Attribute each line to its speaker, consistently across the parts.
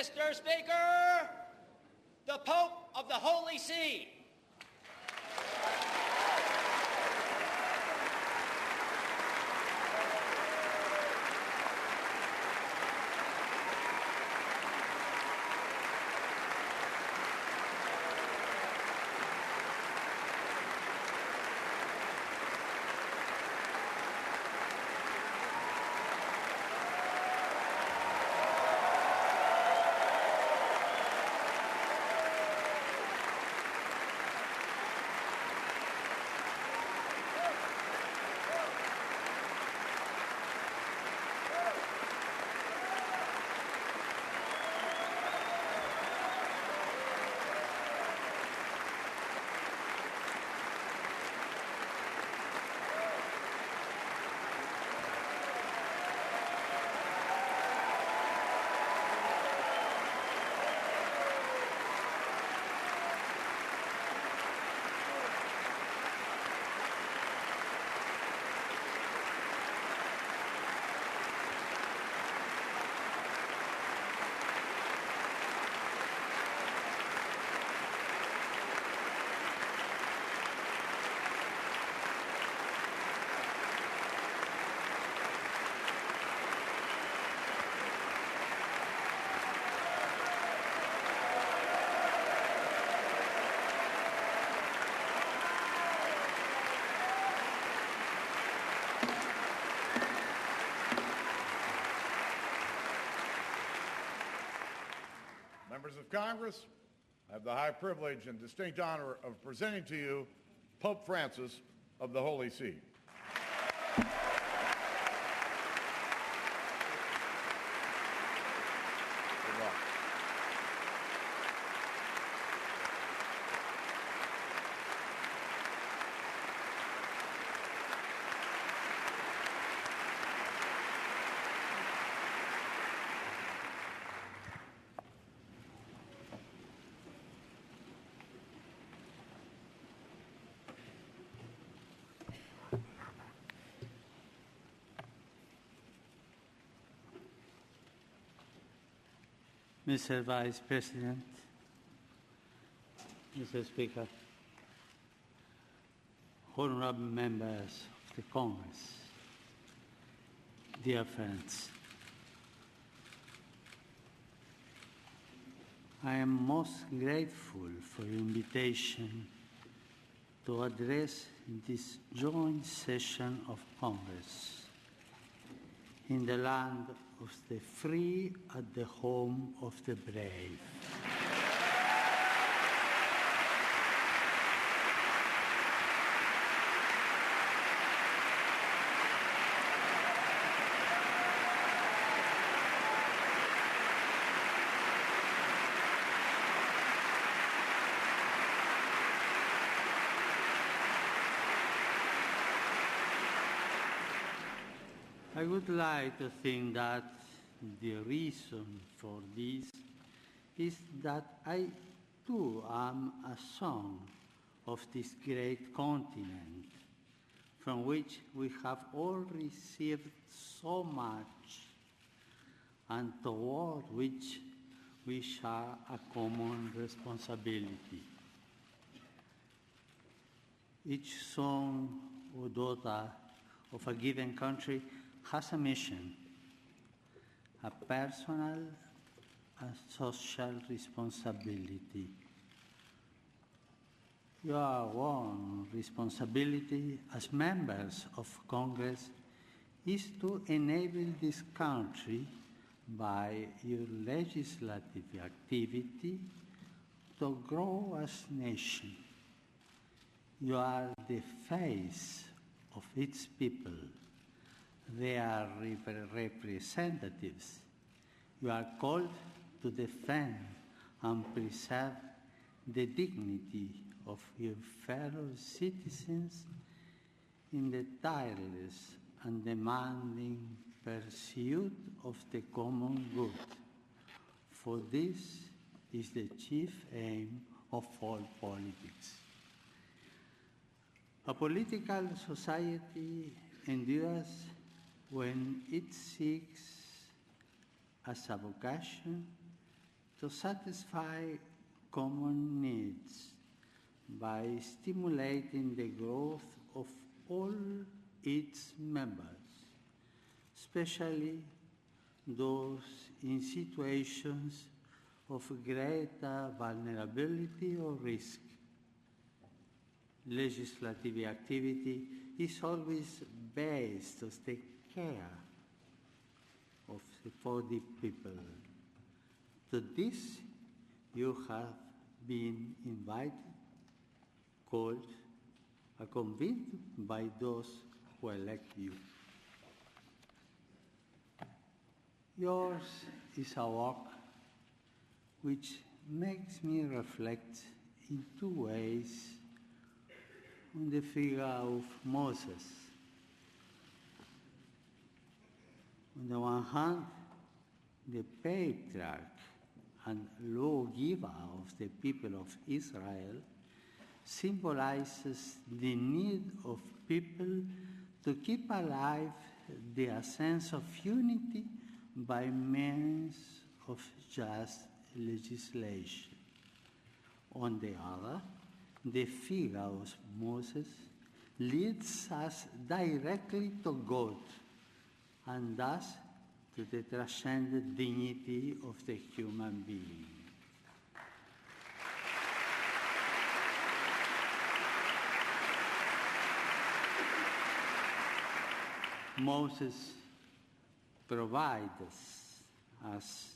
Speaker 1: Mr. Speaker, the Pope of the Holy See.
Speaker 2: Members of Congress, I have the high privilege and distinct honor of presenting to you Pope Francis of the Holy See. Good luck.
Speaker 3: Mr. Vice President, Mr. Speaker, honorable members of the Congress, dear friends, I am most grateful for your invitation to address this joint session of Congress in the land of the free at the home of the brave. I would like to think that the reason for this is that I too am a son of this great continent from which we have all received so much and toward which we share a common responsibility. Each son or daughter of a given country has a mission, a personal and social responsibility. Your own responsibility as members of Congress is to enable this country by your legislative activity to grow as a nation. You are the face of its people. They are representatives. You are called to defend and preserve the dignity of your fellow citizens in the tireless and demanding pursuit of the common good. For this is the chief aim of all politics. A political society endures when it seeks as a vocation to satisfy common needs by stimulating the growth of all its members, especially those in situations of greater vulnerability or risk. Legislative activity is always based to take care for the people. To this, you have been invited, called, and convinced by those who elect you. Yours is a walk which makes me reflect in two ways on the figure of Moses. On the one hand, the patriarch and lawgiver of the people of Israel symbolizes the need of people to keep alive their sense of unity by means of just legislation. On the other, the figure of Moses leads us directly to God and thus to the transcendent dignity of the human being. Moses provides us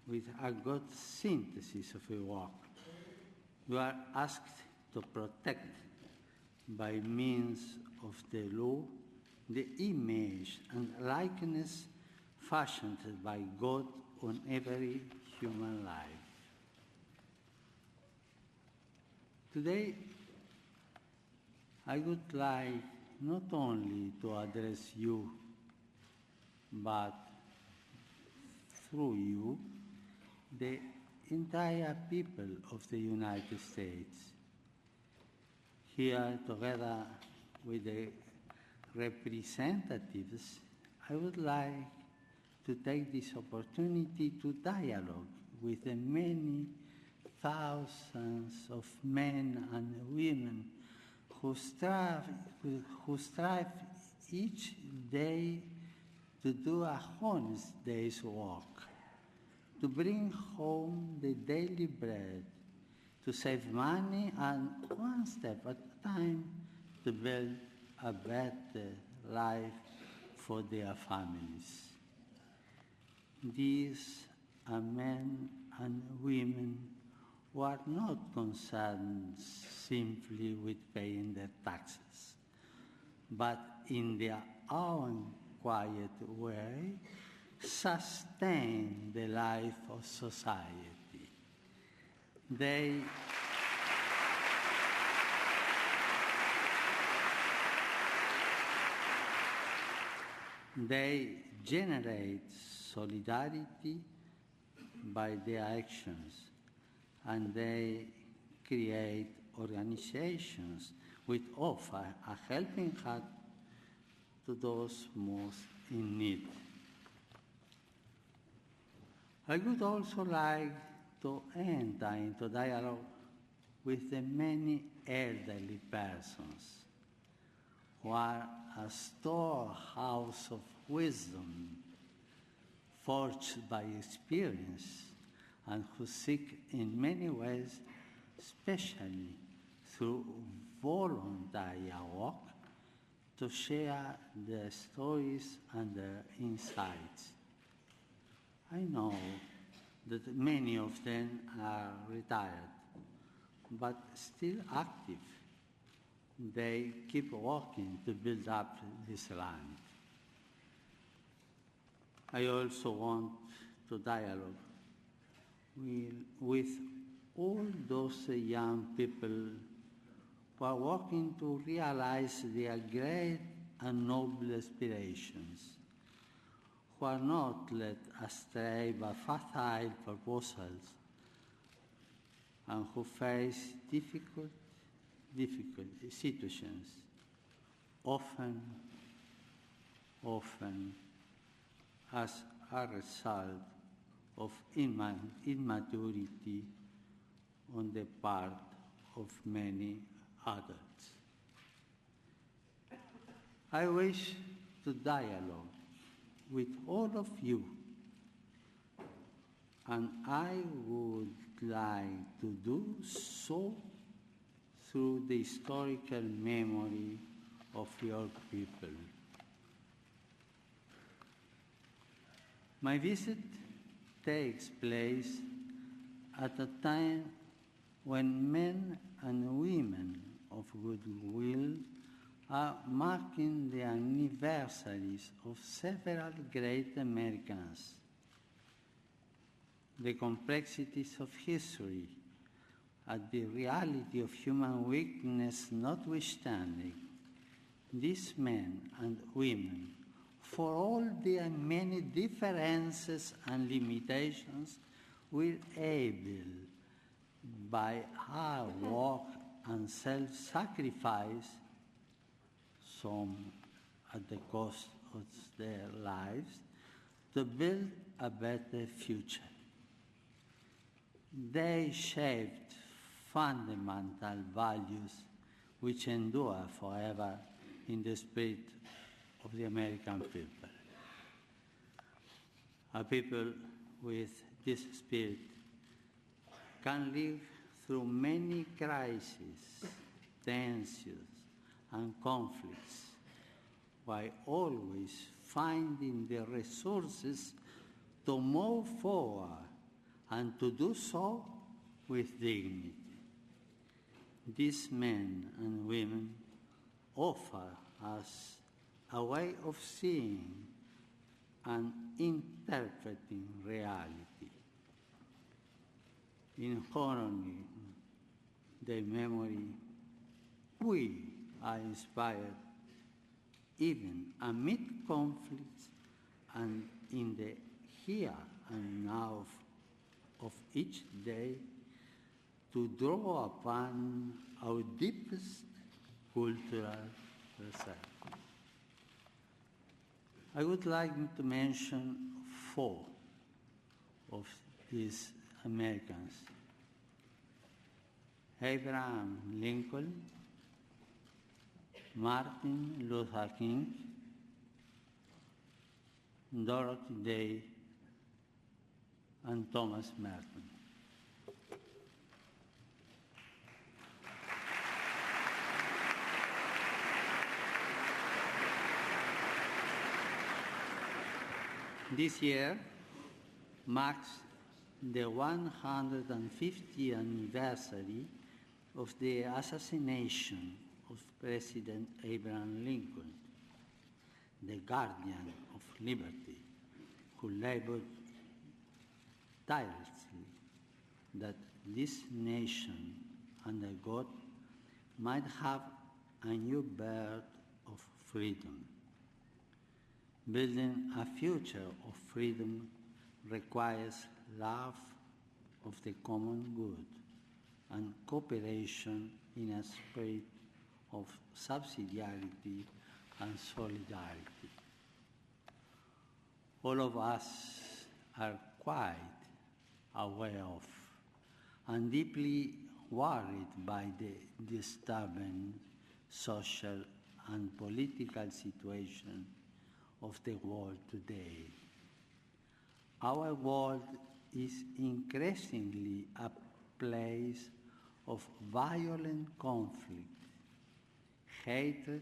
Speaker 3: with a good synthesis of a work. You are asked to protect, by means of the law, the image and likeness fashioned by God on every human life. Today, I would like not only to address you, but through you, the entire people of the United States. Here, together with the representatives, I would like to take this opportunity to dialogue with the many thousands of men and women who strive each day to do a honest day's work, to bring home the daily bread, to save money, and one step at a time to build a better life for their families. These are men and women who are not concerned simply with paying their taxes, but in their own quiet way sustain the life of society. They generate solidarity by their actions, and they create organizations which offer a helping hand to those most in need. I would also like to enter into dialogue with the many elderly persons who are a storehouse of wisdom forged by experience and who seek in many ways, especially through voluntary work, to share their stories and their insights. I know that many of them are retired, but still active. They keep working to build up this land. I also want to dialogue with all those young people who are working to realize their great and noble aspirations, who are not led astray by facile proposals, and who face difficult situations, often as a result of immaturity on the part of many adults. I wish to dialogue with all of you, and I would like to do so through the historical memory of your people. My visit takes place at a time when men and women of goodwill are marking the anniversaries of several great Americans. The complexities of history and the reality of human weakness notwithstanding, these men and women, for all their many differences and limitations, were able, by hard work and self-sacrifice, some at the cost of their lives, to build a better future. They shaped fundamental values which endure forever in the spirit of the American people. A people with this spirit can live through many crises, tensions, and conflicts, while always finding the resources to move forward and to do so with dignity. These men and women offer us a way of seeing and interpreting reality. In honoring their memory, we are inspired, even amid conflicts and in the here and now of each day, to draw upon our deepest cultural reserve. I would like to mention 4 of these Americans: Abraham Lincoln, Martin Luther King, Dorothy Day, and Thomas Merton. This year marks the 150th anniversary of the assassination of President Abraham Lincoln, the guardian of liberty, who labored tirelessly that this nation under God might have a new birth of freedom. Building a future of freedom requires love of the common good and cooperation in a spirit of subsidiarity and solidarity. All of us are quite aware of and deeply worried by the disturbing social and political situation of the world today. Our world is increasingly a place of violent conflict, hatred,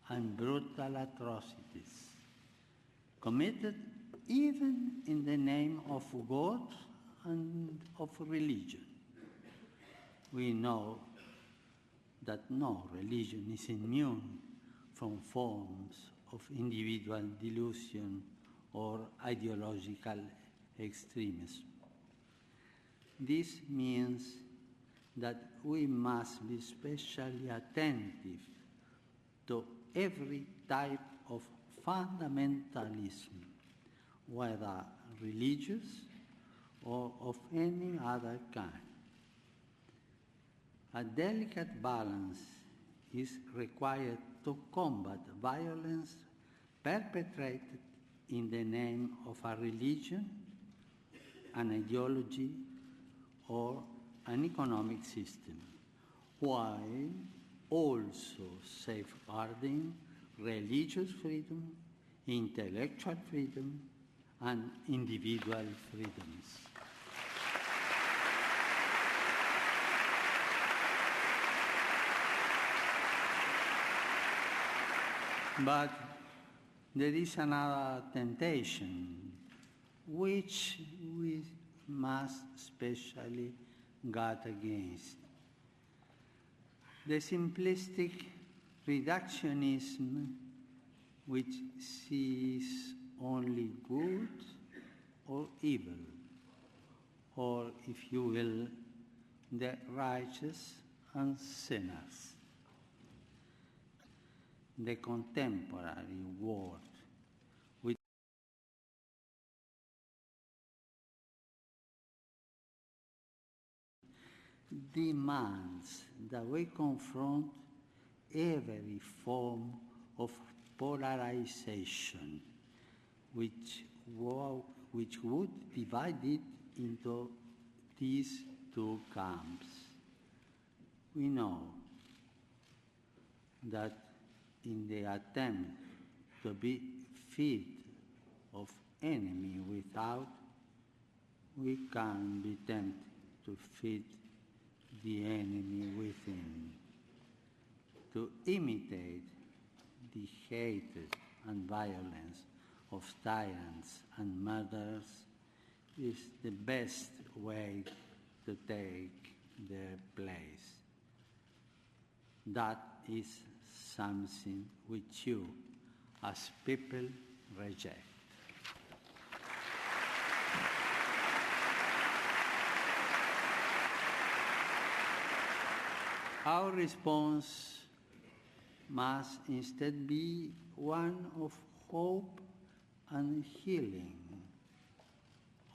Speaker 3: and brutal atrocities, committed even in the name of God and of religion. We know that no religion is immune from forms of individual delusion or ideological extremism. This means that we must be especially attentive to every type of fundamentalism, whether religious or of any other kind. A delicate balance is required to combat violence perpetrated in the name of a religion an ideology or an economic system, while also safeguarding religious freedom, intellectual freedom, and individual freedoms. But there is another temptation which we must especially guard against. The simplistic reductionism which sees only good or evil, or, if you will, the righteous and sinners. The contemporary world with demands that we confront every form of polarization which would divide it into these two camps. We know that in the attempt to be feed of enemy without, we can be tempted to feed the enemy within, to imitate the hatred and violence of tyrants and murderers is the best way to take their place. That is something which you, as people, reject. Our response must instead be one of hope and healing,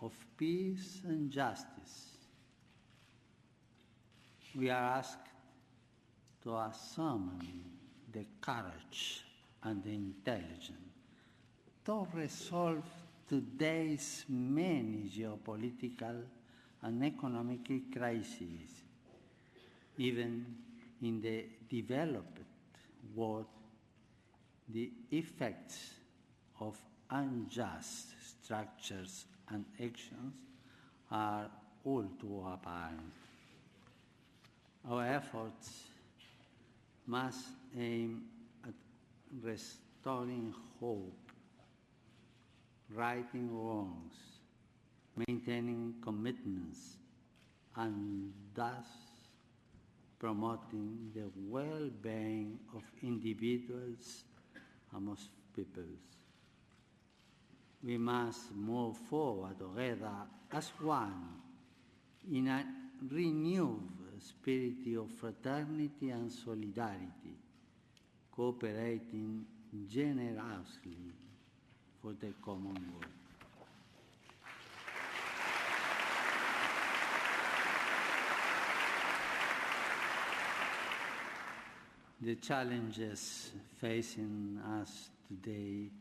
Speaker 3: of peace and justice. We are asked to summon the courage and the intelligence to resolve today's many geopolitical and economic crises. Even in the developed world, the effects of unjust structures and actions are all too apparent. Our efforts must aim at restoring hope, righting wrongs, maintaining commitments, and thus promoting the well-being of individuals and of peoples. We must move forward together as one in a renewed spirit of fraternity and solidarity, cooperating generously for the common good. The challenges facing us today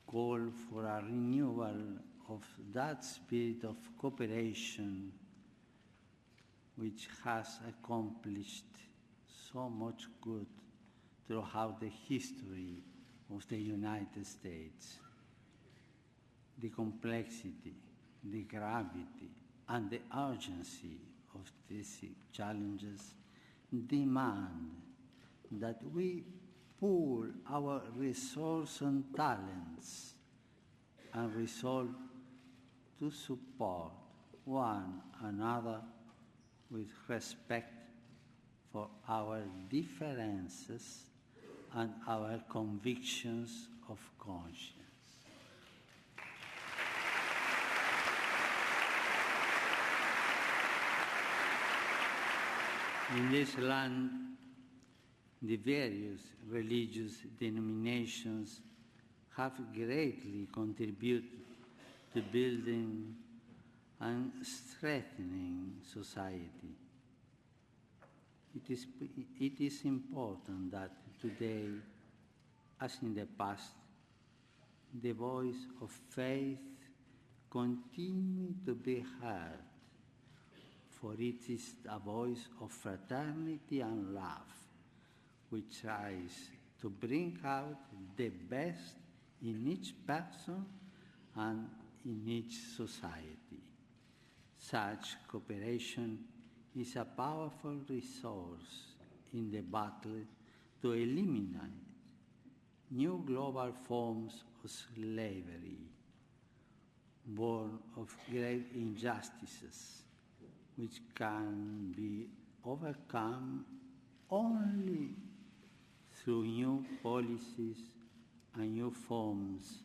Speaker 3: call for a renewal of that spirit of cooperation which has accomplished so much good throughout the history of the United States. The complexity, the gravity, and the urgency of these challenges demand that we pool our resources and talents and resolve to support one another with respect for our differences and our convictions of conscience. In this land, the various religious denominations have greatly contributed to building and strengthening society. It is important that today, as in the past, the voice of faith continue to be heard, for it is a voice of fraternity and love, which tries to bring out the best in each person and in each society. Such cooperation is a powerful resource in the battle to eliminate new global forms of slavery, born of great injustices, which can be overcome only through new policies and new forms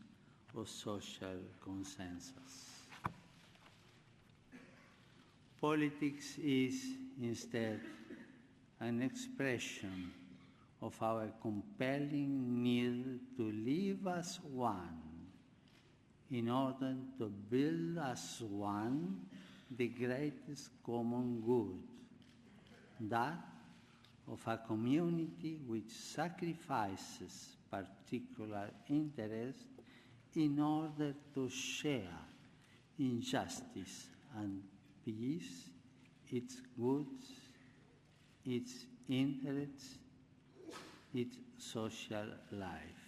Speaker 3: of social consensus. Politics is instead an expression of our compelling need to live as one in order to build as one the greatest common good, that of a community which sacrifices particular interests in order to share injustice and peace, its goods, its interests, its social life.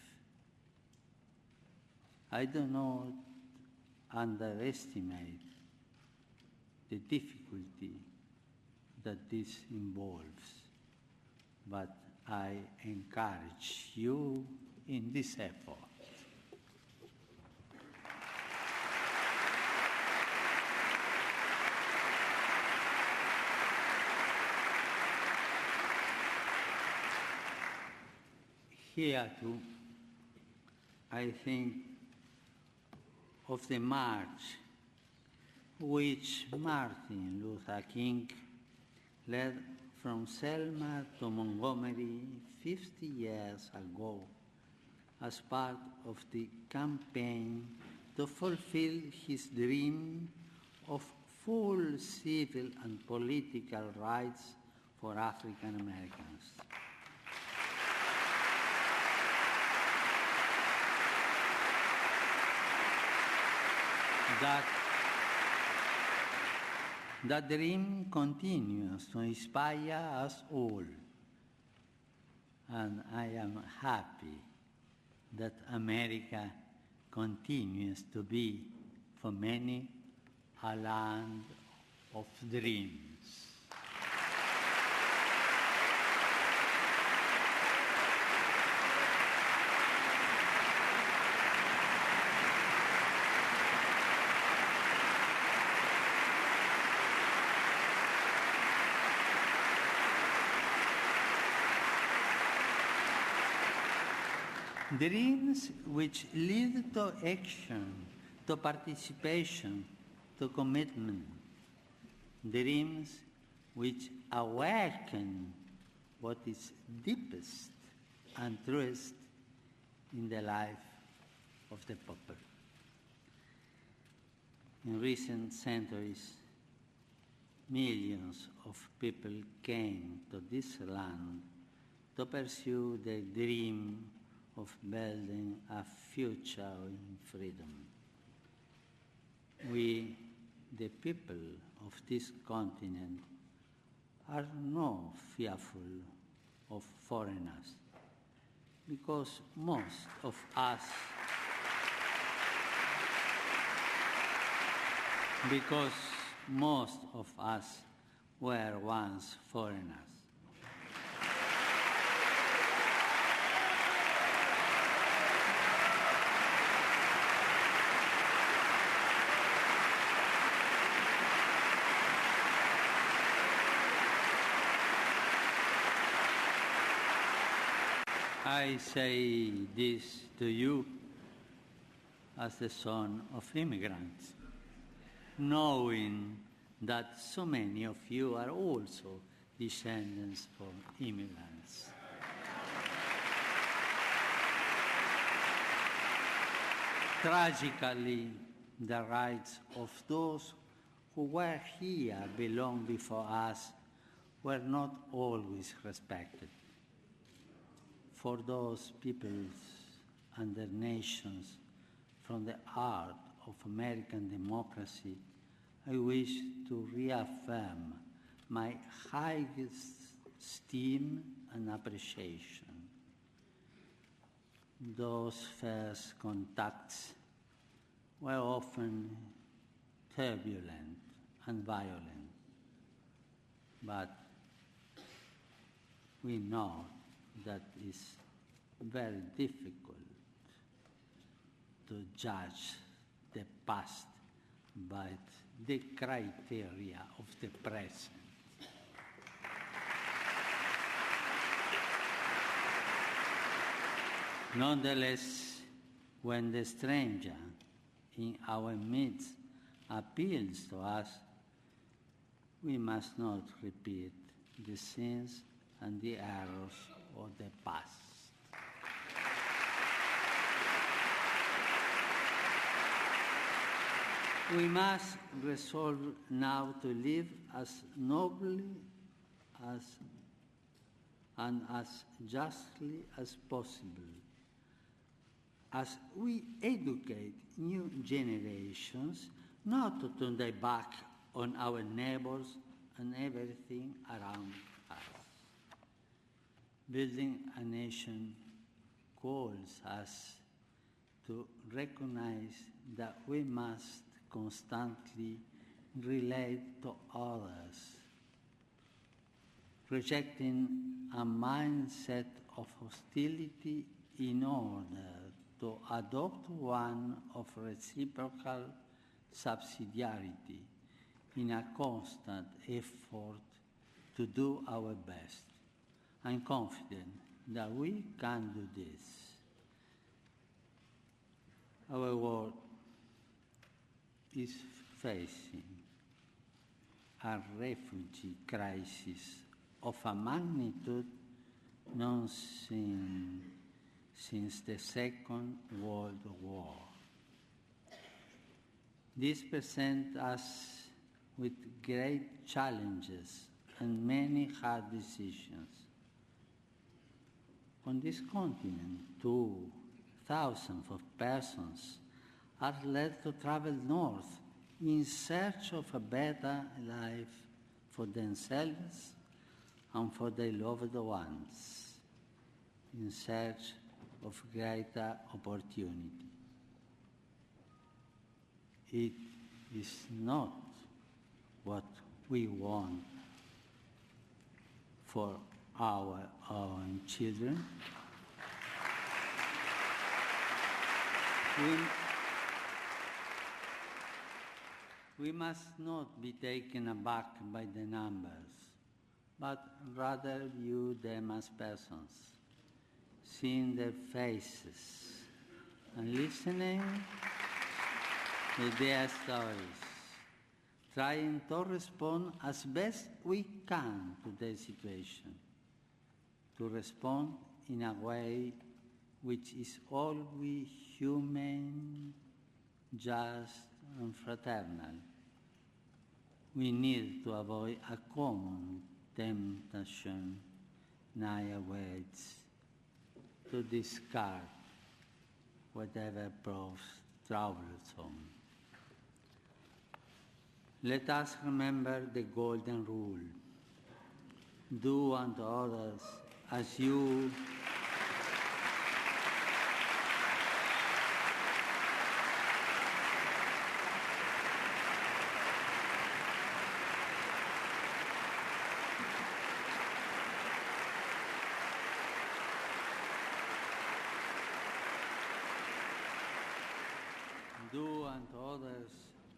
Speaker 3: I do not underestimate the difficulty that this involves, but I encourage you in this effort. Here too, I think of the march which Martin Luther King led from Selma to Montgomery 50 years ago as part of the campaign to fulfill his dream of full civil and political rights for African Americans. That dream continues to inspire us all, and I am happy that America continues to be, for many, a land of dreams. Dreams which lead to action, to participation, to commitment. Dreams which awaken what is deepest and truest in the life of the people. In recent centuries, millions of people came to this land to pursue the dream of building a future in freedom. We, the people of this continent, are not fearful of foreigners, because most of us were once foreigners. I say this to you as the son of immigrants, knowing that so many of you are also descendants of immigrants. Tragically, the rights of those who were here long before us were not always respected. For those peoples and their nations, from the heart of American democracy, I wish to reaffirm my highest esteem and appreciation. Those first contacts were often turbulent and violent, but we know that it's very difficult to judge the past by the criteria of the present. Nonetheless, when the stranger in our midst appeals to us, we must not repeat the sins and the errors of the past. We must resolve now to live as nobly and as justly as possible, as we educate new generations not to turn their back on our neighbors and everything around us. Building a nation calls us to recognize that we must constantly relate to others, rejecting a mindset of hostility in order to adopt one of reciprocal subsidiarity in a constant effort to do our best. I'm confident that we can do this. Our world is facing a refugee crisis of a magnitude known since the Second World War. This presents us with great challenges and many hard decisions. On this continent, thousands of persons are led to travel north in search of a better life for themselves and for their loved ones, in search of greater opportunity. It is not what we want for our own children. We must not be taken aback by the numbers, but rather view them as persons, seeing their faces and listening to their stories, trying to respond as best we can to their situation, to respond in a way which is always human, just, and fraternal. We need to avoid a common temptation nowadays to discard whatever proves troublesome. Let us remember the golden rule. Do unto others as you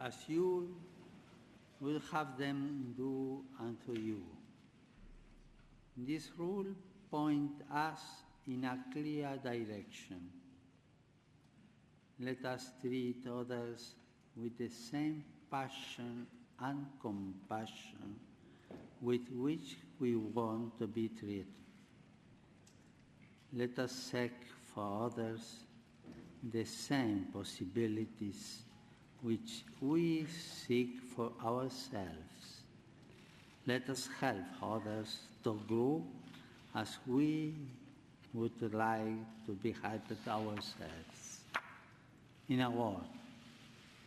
Speaker 3: as you will have them do unto you. This rule points us in a clear direction. Let us treat others with the same passion and compassion with which we want to be treated. Let us seek for others the same possibilities which we seek for ourselves. Let us help others to grow as we would like to be helped ourselves. In a word,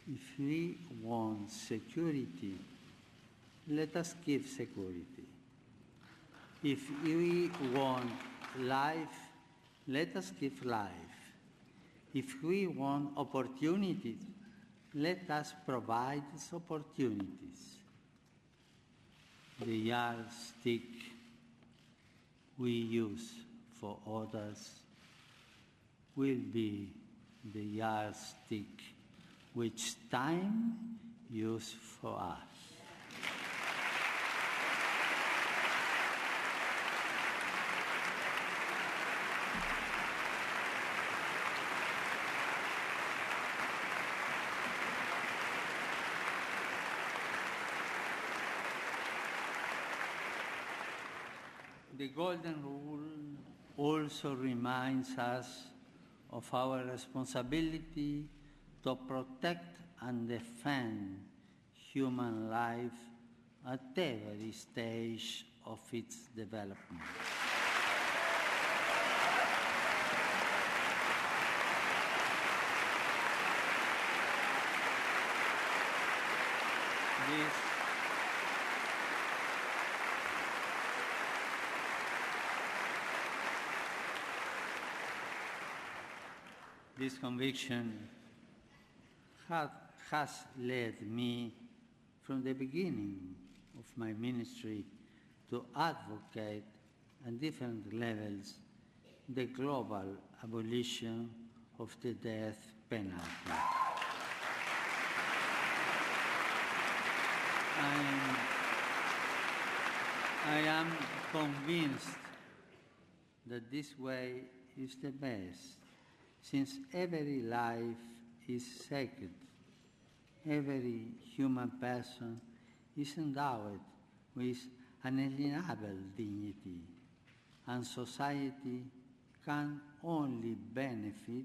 Speaker 3: If we want security, let us give security. If we want life, let us give life. If we want opportunities, let us provide these opportunities. The yardstick we use for others will be the yardstick which time use for us. The Golden Rule also reminds us of our responsibility to protect and defend human life at every stage of its development. This conviction has led me from the beginning of my ministry to advocate at different levels the global abolition of the death penalty. I am convinced that this way is the best, since every life is sacred. Every human person is endowed with unalienable dignity, and society can only benefit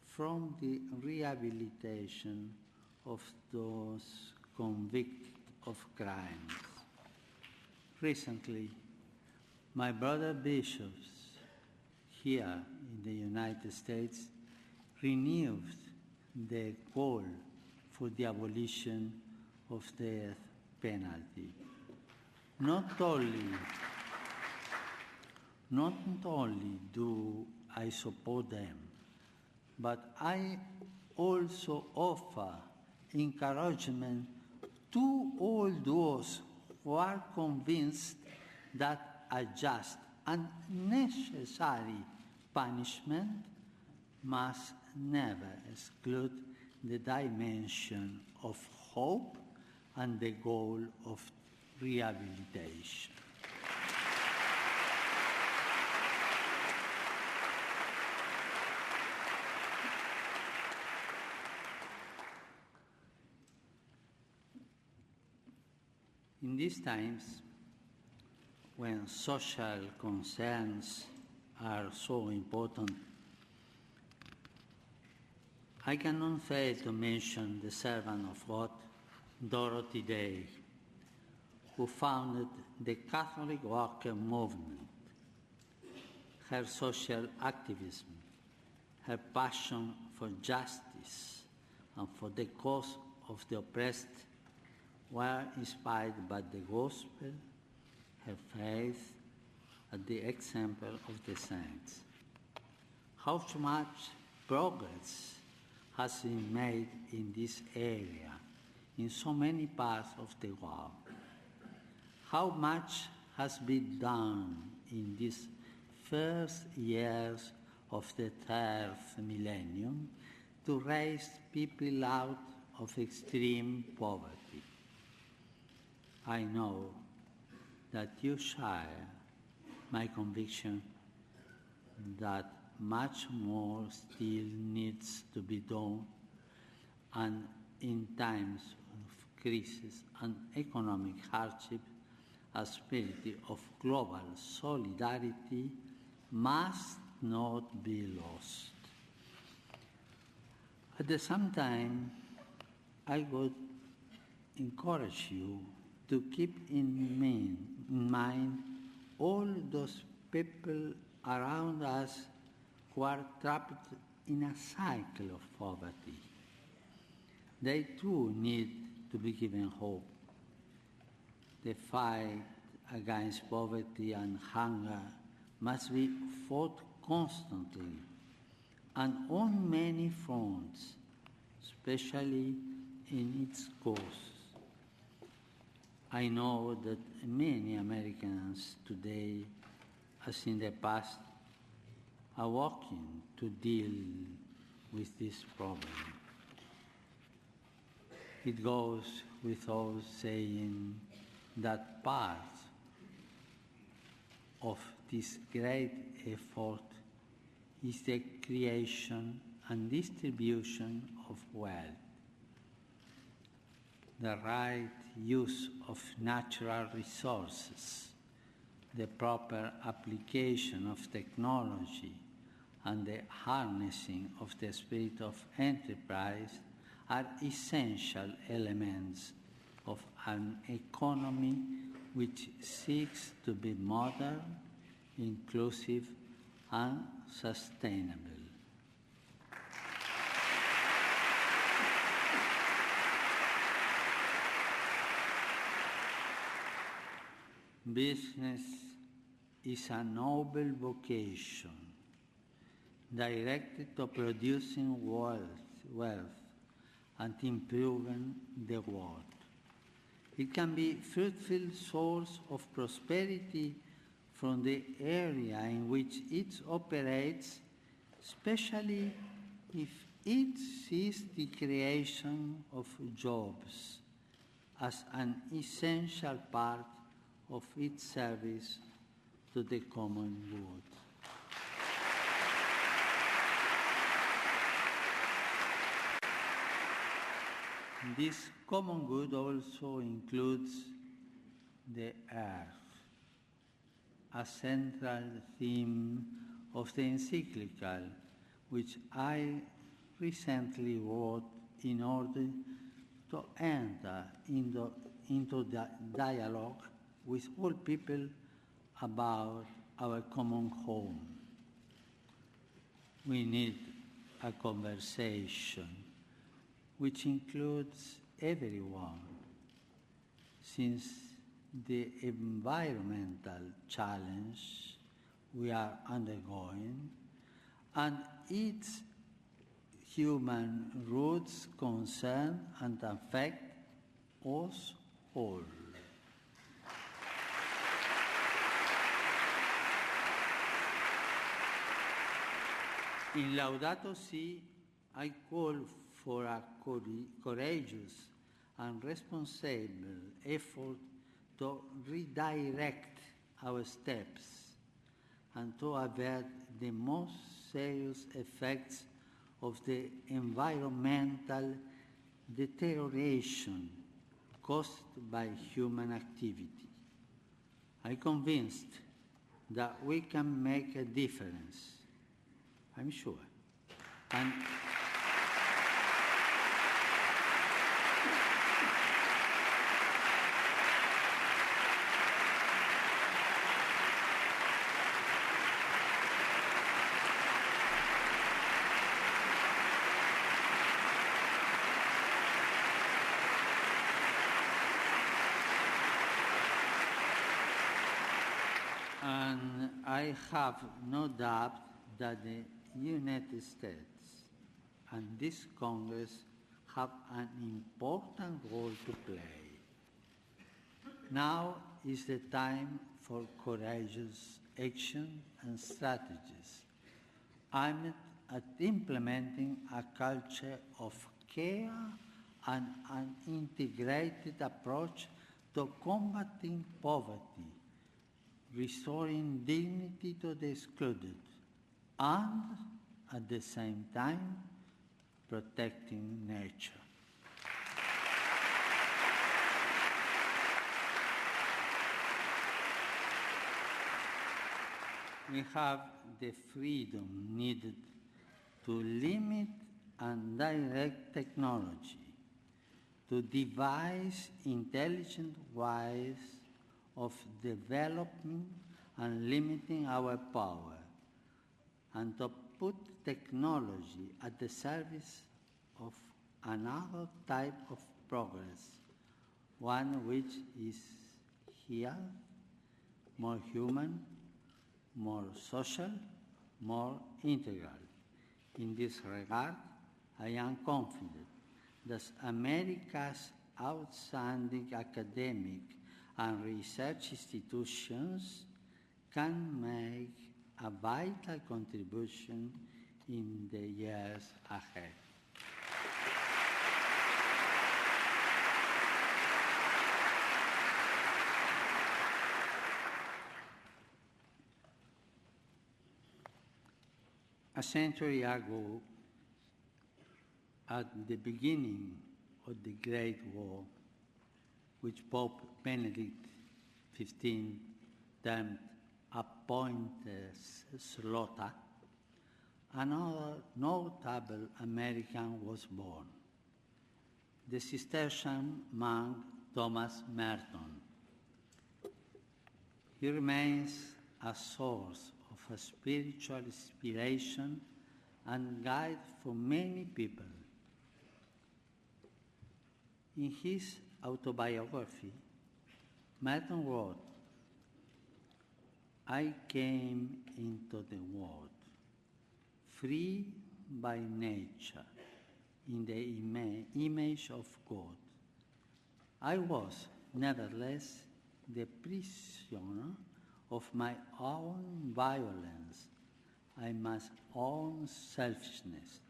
Speaker 3: from the rehabilitation of those convicted of crimes. Recently, my brother bishops here in the United States renewed their call for the abolition of the death penalty. Not only do I support them, but I also offer encouragement to all those who are convinced that a just and necessary punishment must never exclude the dimension of hope and the goal of rehabilitation. In these times, when social concerns are so important, I cannot fail to mention the servant of God, Dorothy Day, who founded the Catholic Worker Movement. Her social activism, her passion for justice and for the cause of the oppressed were inspired by the gospel, her faith, and the example of the saints. How much progress has been made in this area in so many parts of the world? How much has been done in these first years of the third millennium to raise people out of extreme poverty? I know that you share my conviction that much more still needs to be done, and in times of crisis and economic hardship, a spirit of global solidarity must not be lost. At the same time, I would encourage you to keep in mind all those people around us who are trapped in a cycle of poverty. They too need to be given hope. The fight against poverty and hunger must be fought constantly and on many fronts, especially in its cause. I know that many Americans today, as in the past, are working to deal with this problem. It goes without saying that part of this great effort is the creation and distribution of wealth. The right use of natural resources, the proper application of technology, and the harnessing of the spirit of enterprise are essential elements of an economy which seeks to be modern, inclusive, and sustainable. Business is a noble vocation directed to producing wealth and improving the world. It can be a fruitful source of prosperity from the area in which it operates, especially if it sees the creation of jobs as an essential part of its service to the common good. This common good also includes the earth, a central theme of the encyclical, which I recently wrote in order to enter into the dialogue with all people about our common home. We need a conversation which includes everyone, since the environmental challenge we are undergoing and its human roots concern and affect us all. In Laudato Si, I call for a courageous and responsible effort to redirect our steps and to avert the most serious effects of the environmental deterioration caused by human activity. I'm convinced that we can make a difference. I'm sure. And I have no doubt that the United States and this Congress have an important role to play. Now is the time for courageous action and strategies aimed at implementing a culture of care and an integrated approach to combating poverty, restoring dignity to the excluded, and at the same time, protecting nature. We have the freedom needed to limit and direct technology, to devise intelligent ways of developing and limiting our power, and to put technology at the service of another type of progress, one which is here, more human, more social, more integral. In this regard, I am confident that America's outstanding academic and research institutions can make a vital contribution in the years ahead. A century ago, at the beginning of the Great War, which Pope Benedict XV termed a pointless slaughter, another notable American was born, the Cistercian monk Thomas Merton. He remains a source of a spiritual inspiration and guide for many people. In his autobiography, Merton wrote, "I came into the world free by nature, in the image of God. I was, nevertheless, the prisoner of my own violence, my own selfishness,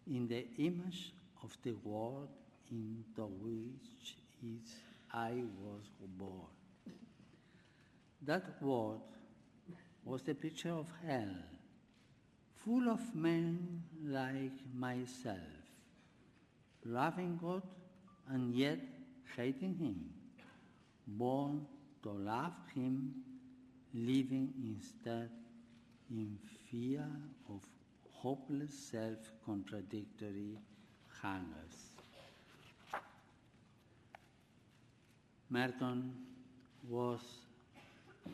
Speaker 3: in the image of the world into which I was born. That world was the picture of hell, full of men like myself, loving God and yet hating Him, born to love Him, living instead in fear of hopeless self-contradictory hungers." Merton was,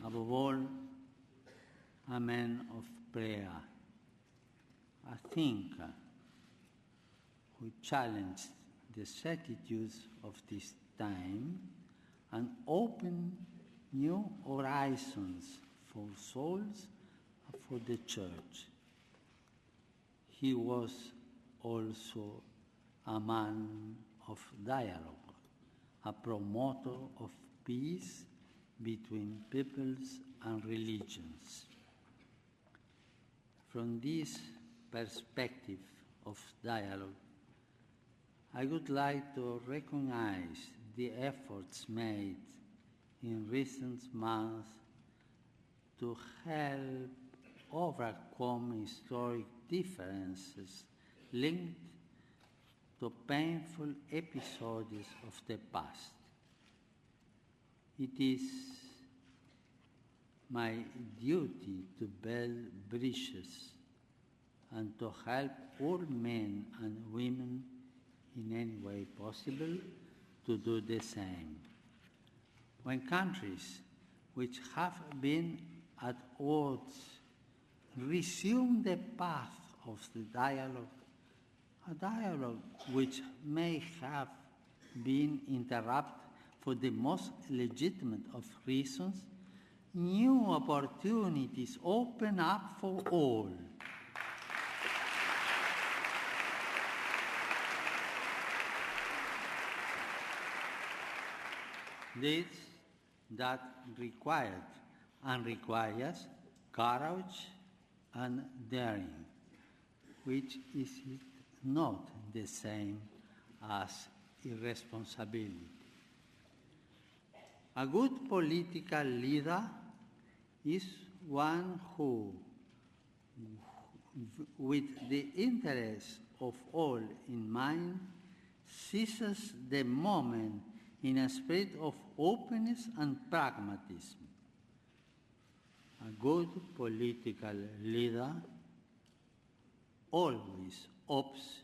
Speaker 3: above all, a man of prayer, a thinker who challenged the certitudes of this time and opened new horizons for souls and for the Church. He was also a man of dialogue, a promoter of peace between peoples and religions. From this perspective of dialogue, I would like to recognize the efforts made in recent months to help overcome historic differences linked to painful episodes of the past. It is my duty to build bridges and to help all men and women in any way possible to do the same. When countries which have been at odds resume the path of the dialogue, a dialogue which may have been interrupted for the most legitimate of reasons, new opportunities open up for all. This that required and requires courage and daring, which is not the same as irresponsibility. A good political leader is one who, with the interests of all in mind, seizes the moment in a spirit of openness and pragmatism. A good political leader always opts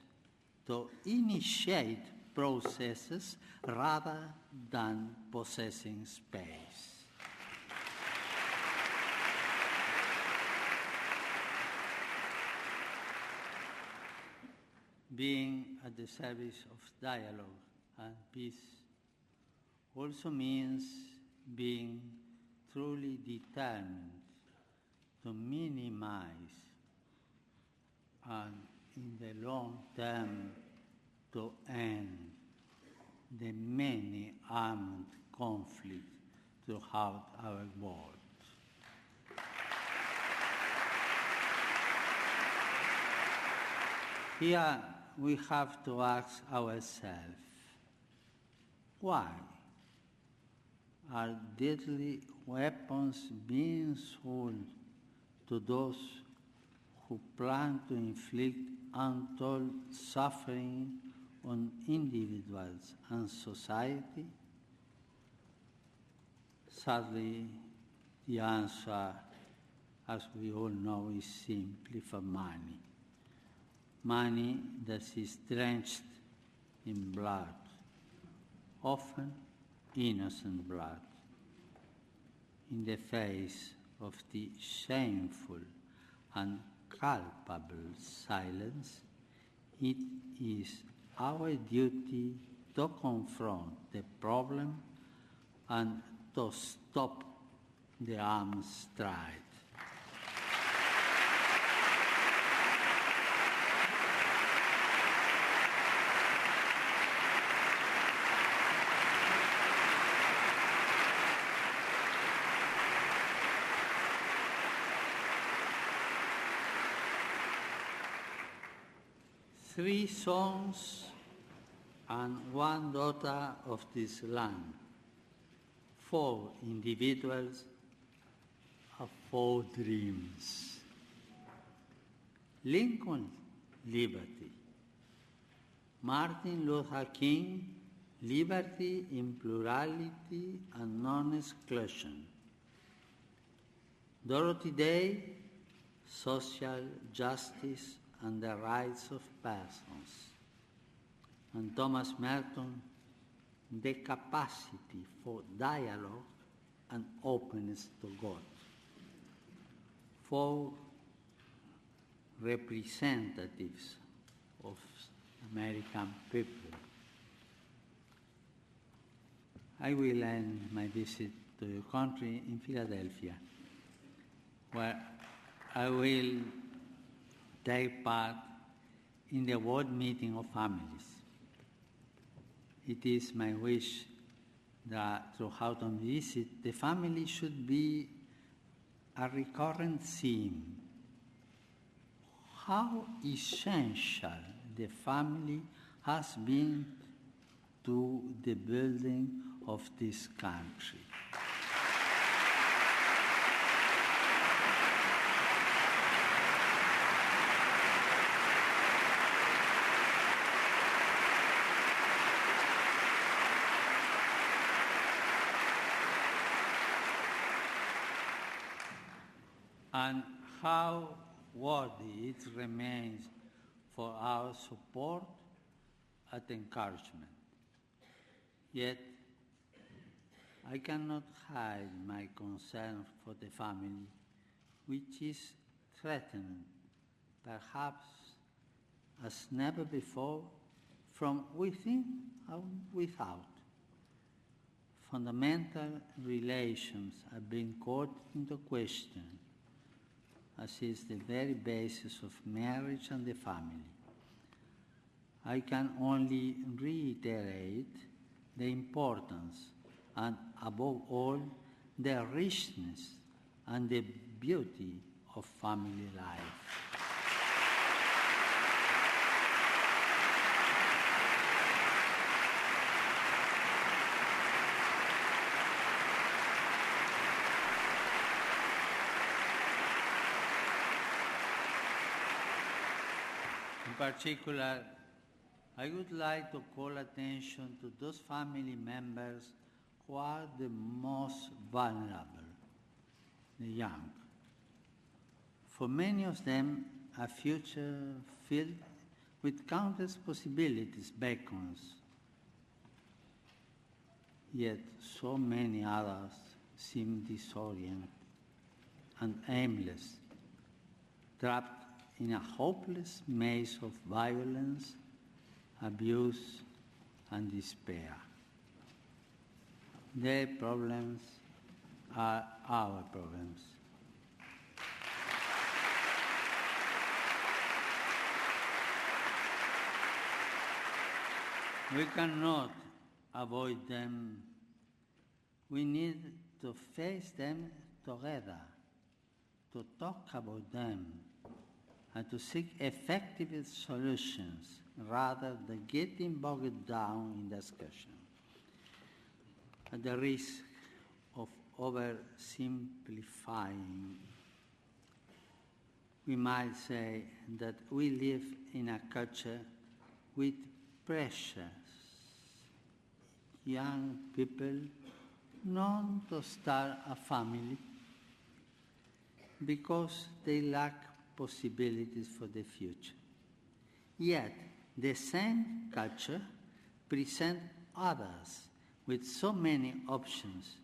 Speaker 3: to initiate processes rather than possessing space. being at the service of dialogue and peace also means being truly determined to minimize and in the long term to end the many armed conflicts throughout our world. Here we have to ask ourselves, why are deadly weapons being sold to those who plan to inflict untold suffering on individuals and society? Sadly, the answer, as we all know, is simply for money. Money that is drenched in blood, often innocent blood. In the face of the shameful and culpable silence, it is our duty to confront the problem and to stop the arms stride. Three sons and one daughter of this land, 4 individuals have 4 dreams. Lincoln, liberty. Martin Luther King, liberty in plurality and non-exclusion. Dorothy Day, social justice and the rights of persons. And Thomas Merton, the capacity for dialogue and openness to God. 4 representatives of American people. I will end my visit to your country in Philadelphia, where I will take part in the World Meeting of Families. It is my wish that throughout my visit, the family should be a recurrent theme. How essential the family has been to the building of this country. And how worthy it remains for our support and encouragement. Yet, I cannot hide my concern for the family, which is threatened, perhaps as never before, from within and without. Fundamental relations are being called into question, as is the very basis of marriage and the family. I can only reiterate the importance and, above all, the richness and the beauty of family life. In particular, I would like to call attention to those family members who are the most vulnerable, the young. For many of them, a future filled with countless possibilities beckons. Yet so many others seem disoriented and aimless, trapped in a hopeless maze of violence, abuse, and despair. Their problems are our problems. We cannot avoid them. We need to face them together, to talk about them, and to seek effective solutions rather than getting bogged down in discussion. At the risk of oversimplifying, we might say that we live in a culture with precious young people known to start a family because they lack possibilities for the future. Yet, the same culture presents others with so many options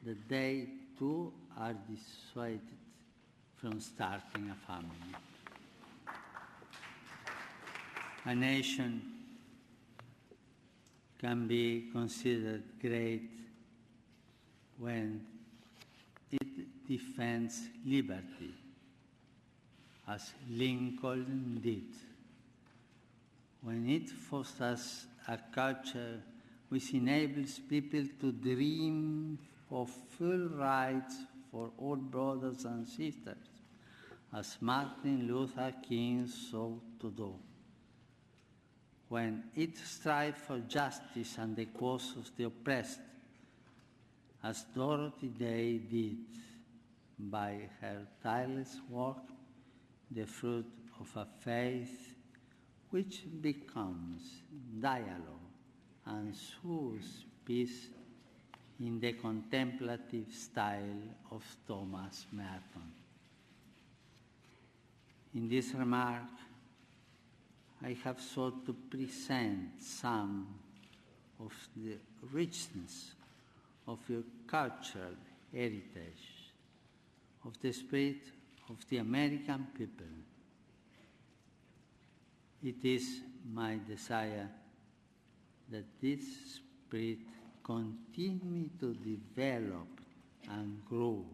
Speaker 3: that they too are dissuaded from starting a family. A nation can be considered great when it defends liberty, as Lincoln did, when it fosters a culture which enables people to dream of full rights for all brothers and sisters, as Martin Luther King sought to do, when it strives for justice and the cause of the oppressed, as Dorothy Day did by her tireless work, the fruit of a faith which becomes dialogue and sows peace in the contemplative style of Thomas Merton. In this remark, I have sought to present some of the richness of your cultural heritage, of the spirit of the American people. It is my desire that this spirit continue to develop and grow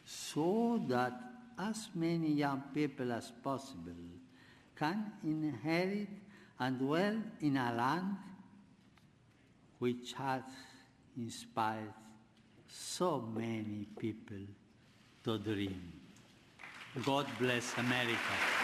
Speaker 3: so that as many young people as possible can inherit and dwell in a land which has inspired so many people to dream. God bless America.